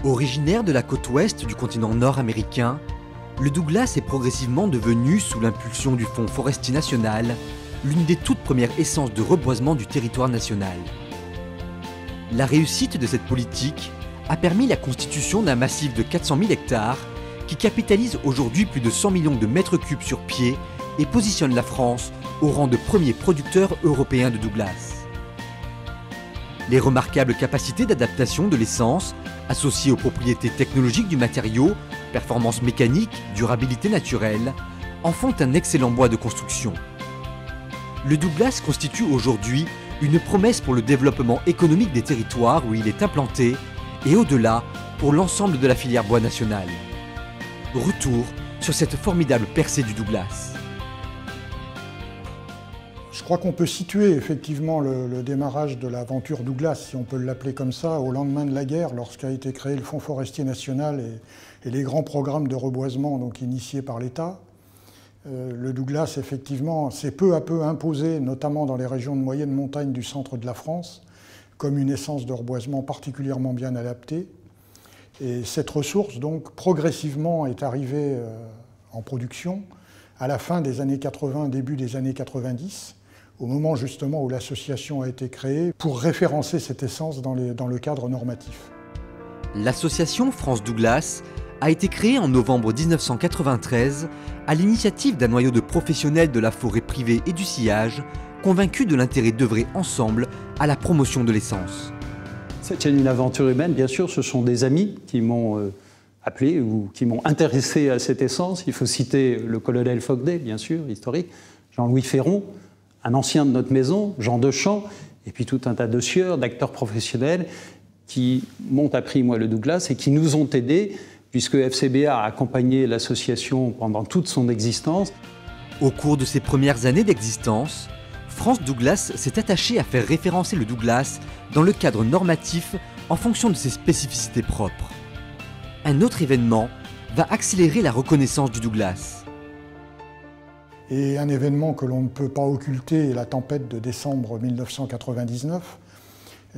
Originaire de la côte ouest du continent nord-américain, le Douglas est progressivement devenu, sous l'impulsion du Fonds forestier national, l'une des toutes premières essences de reboisement du territoire national. La réussite de cette politique a permis la constitution d'un massif de 400 000 hectares qui capitalise aujourd'hui plus de 100 millions de mètres cubes sur pied et positionne la France au rang de premier producteur européen de Douglas. Les remarquables capacités d'adaptation de l'essence, associées aux propriétés technologiques du matériau, performance mécanique, durabilité naturelle, en font un excellent bois de construction. Le Douglas constitue aujourd'hui une promesse pour le développement économique des territoires où il est implanté et au-delà pour l'ensemble de la filière bois nationale. Retour sur cette formidable percée du Douglas. Je crois qu'on peut situer effectivement le démarrage de l'aventure Douglas, si on peut l'appeler comme ça, au lendemain de la guerre, lorsqu'a été créé le Fonds forestier national et les grands programmes de reboisement donc, initiés par l'État. Le Douglas, effectivement, s'est peu à peu imposé, notamment dans les régions de moyenne montagne du centre de la France, comme une essence de reboisement particulièrement bien adaptée. Et cette ressource, donc, progressivement est arrivée en production à la fin des années 80, début des années 90, au moment justement où l'association a été créée pour référencer cette essence dans le cadre normatif. L'association France Douglas a été créée en novembre 1993 à l'initiative d'un noyau de professionnels de la forêt privée et du sillage, convaincus de l'intérêt d'œuvrer ensemble à la promotion de l'essence. C'est une aventure humaine, bien sûr, ce sont des amis qui m'ont appelé ou qui m'ont intéressé à cette essence. Il faut citer le colonel Fogdet, bien sûr, historique, Jean-Louis Ferron, un ancien de notre maison, Jean Dechamps, et puis tout un tas de sieurs, d'acteurs professionnels qui m'ont appris, moi, le Douglas et qui nous ont aidés, puisque FCBA a accompagné l'association pendant toute son existence. Au cours de ses premières années d'existence, France Douglas s'est attachée à faire référencer le Douglas dans le cadre normatif en fonction de ses spécificités propres. Un autre événement va accélérer la reconnaissance du Douglas. Et un événement que l'on ne peut pas occulter est la tempête de décembre 1999,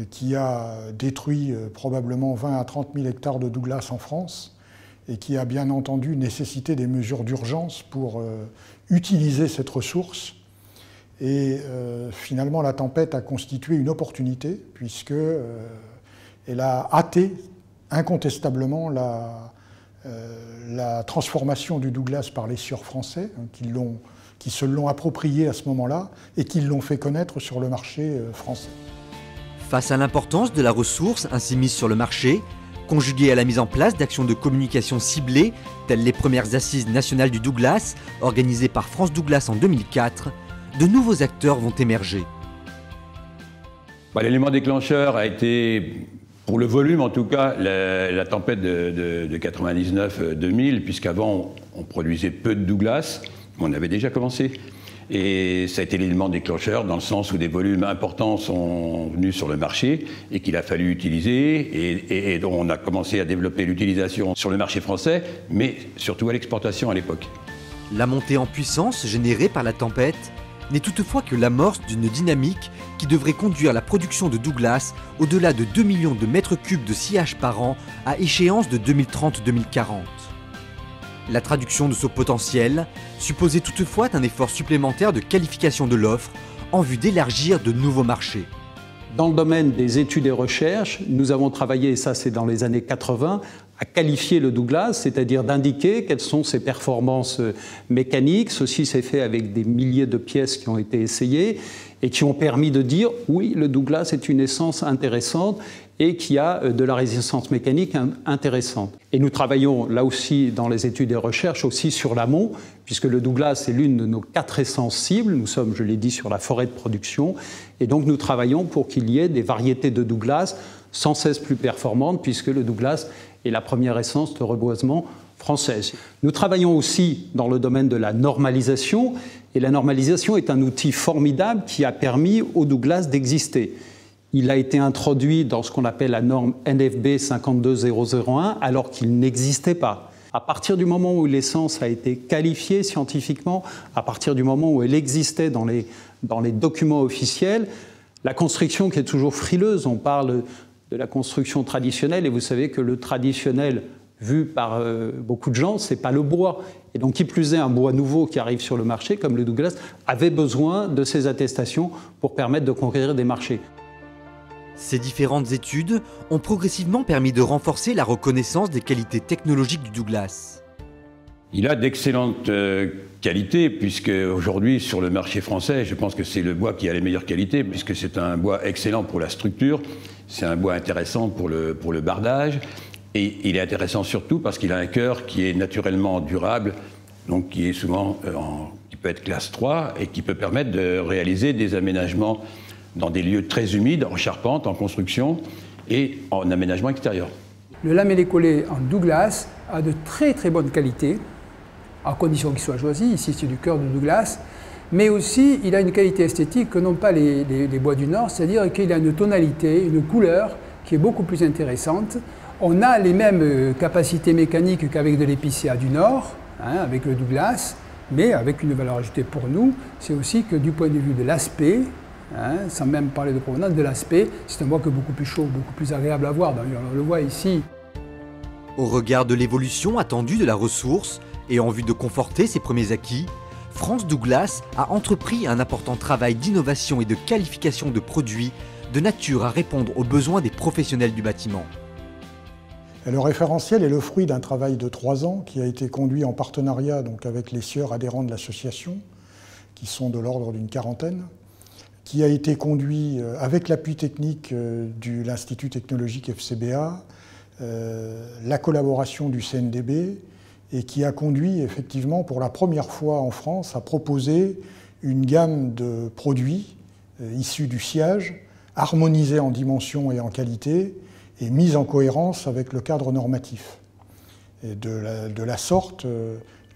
qui a détruit probablement 20 à 30 000 hectares de Douglas en France et qui a bien entendu nécessité des mesures d'urgence pour utiliser cette ressource. Et finalement, la tempête a constitué une opportunité puisqu'elle a hâté incontestablement la transformation du Douglas par les sieurs français qui se l'ont approprié à ce moment-là et qui l'ont fait connaître sur le marché français. Face à l'importance de la ressource ainsi mise sur le marché, conjuguée à la mise en place d'actions de communication ciblées, telles les premières assises nationales du Douglas, organisées par France Douglas en 2004, de nouveaux acteurs vont émerger. L'élément déclencheur a été, pour le volume en tout cas, la tempête de 99-2000, puisqu'avant on produisait peu de Douglas, on avait déjà commencé. Et ça a été l'élément déclencheur dans le sens où des volumes importants sont venus sur le marché et qu'il a fallu utiliser et dont on a commencé à développer l'utilisation sur le marché français, mais surtout à l'exportation à l'époque. La montée en puissance générée par la tempête n'est toutefois que l'amorce d'une dynamique qui devrait conduire la production de Douglas au-delà de 2 millions de mètres cubes de sillage par an à échéance de 2030-2040. La traduction de ce potentiel supposait toutefois un effort supplémentaire de qualification de l'offre en vue d'élargir de nouveaux marchés. Dans le domaine des études et recherches, nous avons travaillé, et ça c'est dans les années 80, à qualifier le Douglas, c'est-à-dire d'indiquer quelles sont ses performances mécaniques. Ceci s'est fait avec des milliers de pièces qui ont été essayées et qui ont permis de dire oui, le Douglas est une essence intéressante et qui a de la résistance mécanique intéressante. Et nous travaillons là aussi dans les études et recherches aussi sur l'amont, puisque le Douglas est l'une de nos 4 essences cibles. Nous sommes, je l'ai dit, sur la forêt de production. Et donc nous travaillons pour qu'il y ait des variétés de Douglas sans cesse plus performantes, puisque le Douglas est la première essence de reboisement française. Nous travaillons aussi dans le domaine de la normalisation, et la normalisation est un outil formidable qui a permis au Douglas d'exister. Il a été introduit dans ce qu'on appelle la norme NFB 52001 alors qu'il n'existait pas. À partir du moment où l'essence a été qualifiée scientifiquement, à partir du moment où elle existait dans les documents officiels, la construction qui est toujours frileuse, on parle de la construction traditionnelle. Et vous savez que le traditionnel, vu par beaucoup de gens, c'est pas le bois. Et donc, qui plus est, un bois nouveau qui arrive sur le marché, comme le Douglas, avait besoin de ces attestations pour permettre de conquérir des marchés. Ces différentes études ont progressivement permis de renforcer la reconnaissance des qualités technologiques du Douglas. Il a d'excellentes qualités, puisque aujourd'hui, sur le marché français, je pense que c'est le bois qui a les meilleures qualités, puisque c'est un bois excellent pour la structure, c'est un bois intéressant pour le bardage, et il est intéressant surtout parce qu'il a un cœur qui est naturellement durable, donc qui est souvent, qui peut être classe 3, et qui peut permettre de réaliser des aménagements dans des lieux très humides, en charpente, en construction, et en aménagement extérieur. Le lamellé-collé en Douglas a de très très bonnes qualités, à condition qu'il soit choisi. Ici, c'est du cœur de Douglas. Mais aussi, il a une qualité esthétique que n'ont pas les bois du Nord, c'est-à-dire qu'il a une tonalité, une couleur qui est beaucoup plus intéressante. On a les mêmes capacités mécaniques qu'avec de l'épicéa du Nord, hein, avec le Douglas, mais avec une valeur ajoutée pour nous, c'est aussi que du point de vue de l'aspect, hein, sans même parler de provenance, de l'aspect, c'est un bois que beaucoup plus chaud, beaucoup plus agréable à voir. D'ailleurs, on le voit ici. Au regard de l'évolution attendue de la ressource et en vue de conforter ses premiers acquis, France Douglas a entrepris un important travail d'innovation et de qualification de produits de nature à répondre aux besoins des professionnels du bâtiment. Le référentiel est le fruit d'un travail de 3 ans qui a été conduit en partenariat donc, avec les sieurs adhérents de l'association, qui sont de l'ordre d'une 40aine, qui a été conduit avec l'appui technique de l'Institut technologique FCBA, la collaboration du CNDB, et qui a conduit effectivement pour la première fois en France à proposer une gamme de produits issus du sciage, harmonisés en dimension et en qualité, et mis en cohérence avec le cadre normatif. Et de la sorte,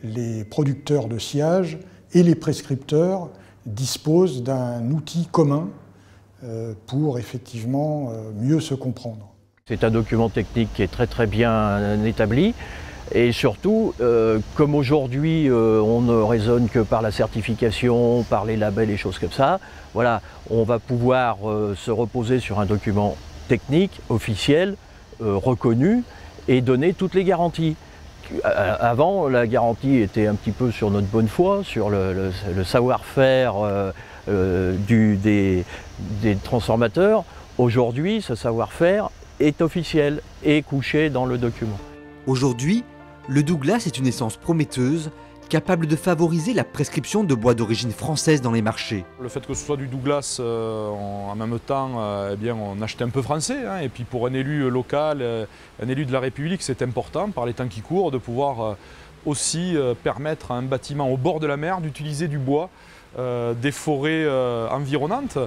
les producteurs de sciage et les prescripteurs disposent d'un outil commun pour effectivement mieux se comprendre. C'est un document technique qui est très très bien établi. Et surtout, comme aujourd'hui on ne raisonne que par la certification, par les labels et choses comme ça, voilà, on va pouvoir se reposer sur un document technique, officiel, reconnu et donner toutes les garanties. Avant, la garantie était un petit peu sur notre bonne foi, sur le savoir-faire des transformateurs. Aujourd'hui, ce savoir-faire est officiel et couché dans le document. Aujourd'hui, le Douglas est une essence prometteuse, capable de favoriser la prescription de bois d'origine française dans les marchés. Le fait que ce soit du Douglas, en même temps, eh bien, on achetait un peu français. Hein, et puis pour un élu local, un élu de la République, c'est important, par les temps qui courent, de pouvoir aussi permettre à un bâtiment au bord de la mer d'utiliser du bois des forêts environnantes.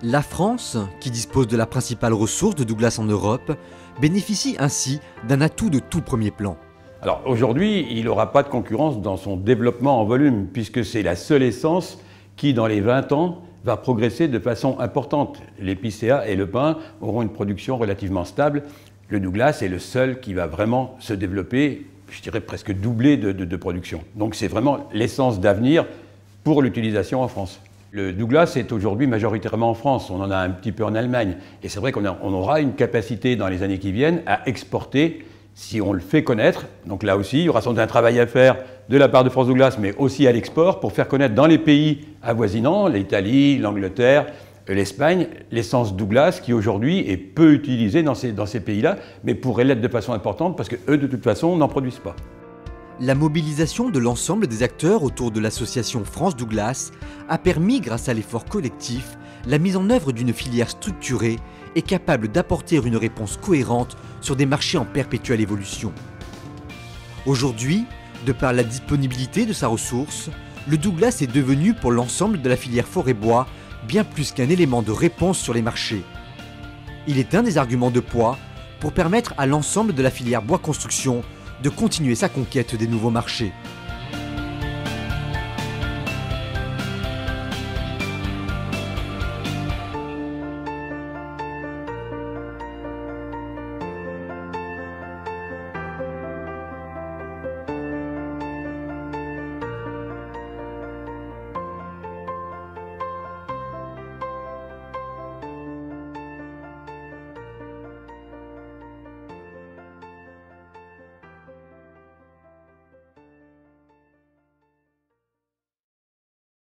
La France, qui dispose de la principale ressource de Douglas en Europe, bénéficie ainsi d'un atout de tout premier plan. Alors aujourd'hui, il n'aura pas de concurrence dans son développement en volume, puisque c'est la seule essence qui, dans les 20 ans, va progresser de façon importante. L'épicéa et le pin auront une production relativement stable. Le Douglas est le seul qui va vraiment se développer, je dirais presque doubler de production. Donc c'est vraiment l'essence d'avenir pour l'utilisation en France. Le Douglas est aujourd'hui majoritairement en France, on en a un petit peu en Allemagne. Et c'est vrai qu'on aura une capacité dans les années qui viennent à exporter si on le fait connaître. Donc là aussi, il y aura sans doute un travail à faire de la part de France Douglas, mais aussi à l'export, pour faire connaître dans les pays avoisinants, l'Italie, l'Angleterre, l'Espagne, l'essence Douglas, qui aujourd'hui est peu utilisée dans ces pays-là, mais pourrait l'être de façon importante, parce qu'eux, de toute façon, n'en produisent pas. La mobilisation de l'ensemble des acteurs autour de l'association France Douglas a permis, grâce à l'effort collectif, la mise en œuvre d'une filière structurée et capable d'apporter une réponse cohérente sur des marchés en perpétuelle évolution. Aujourd'hui, de par la disponibilité de sa ressource, le Douglas est devenu pour l'ensemble de la filière forêt-bois bien plus qu'un élément de réponse sur les marchés. Il est un des arguments de poids pour permettre à l'ensemble de la filière bois-construction de continuer sa conquête des nouveaux marchés.